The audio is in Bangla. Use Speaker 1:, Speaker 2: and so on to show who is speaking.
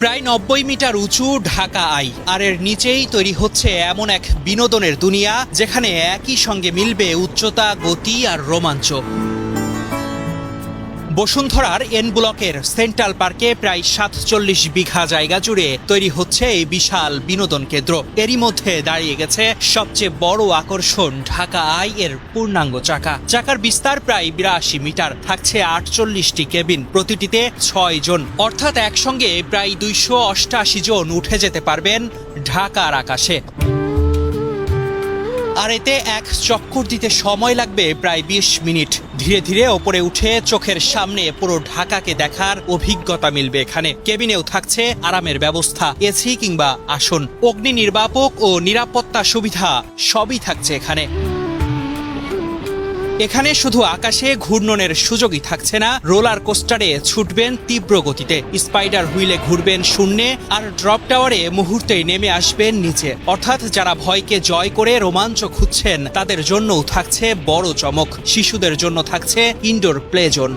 Speaker 1: প্রায় ৯০ মিটার উঁচু ঢাকা আই আর এর নিচেই তৈরি হচ্ছে এমন এক বিনোদনের দুনিয়া যেখানে একই সঙ্গে মিলবে উচ্চতা, গতি আর রোমাঞ্চ। বসুন্ধরার এন ব্লকের সেন্ট্রাল পার্কে প্রায় ৪৭ বিঘা জায়গা জুড়ে তৈরি হচ্ছে এই বিশাল বিনোদন কেন্দ্র। এরই মধ্যে দাঁড়িয়ে গেছে সবচেয়ে বড় আকর্ষণ ঢাকা আই এর পূর্ণাঙ্গ চাকার বিস্তার প্রায় ৮২ মিটার, থাকছে ৪৮টি কেবিন, প্রতিটিতে ৬ জন, অর্থাৎ একসঙ্গে প্রায় ২৮৮ জন উঠে যেতে পারবেন ঢাকার আকাশে। আর এতে এক চক্কর দিতে সময় লাগবে প্রায় ২০ মিনিট। ধীরে ধীরে ওপরে উঠে চোখের সামনে পুরো ঢাকাকে দেখার অভিজ্ঞতা মিলবে এখানে। কেবিনেও থাকছে আরামের ব্যবস্থা, এসি কিংবা আসন, অগ্নি নির্বাপক ও নিরাপত্তা সুবিধা সবই থাকছে এখানে। এখানে শুধু আকাশে ঘূর্ণনের সুযোগই থাকছে না, রোলার কোস্টারে ছুটবেন তীব্র গতিতে, স্পাইডার হুইলে ঘুরবেন শূন্যে, আর ড্রপ টাওয়ারে মুহূর্তেই নেমে আসবেন নিচে। অর্থাৎ যারা ভয়কে জয় করে রোমাঞ্চ খুঁজছেন তাদের জন্যও থাকছে বড় চমক। শিশুদের জন্য থাকছে ইনডোর প্লে জোন।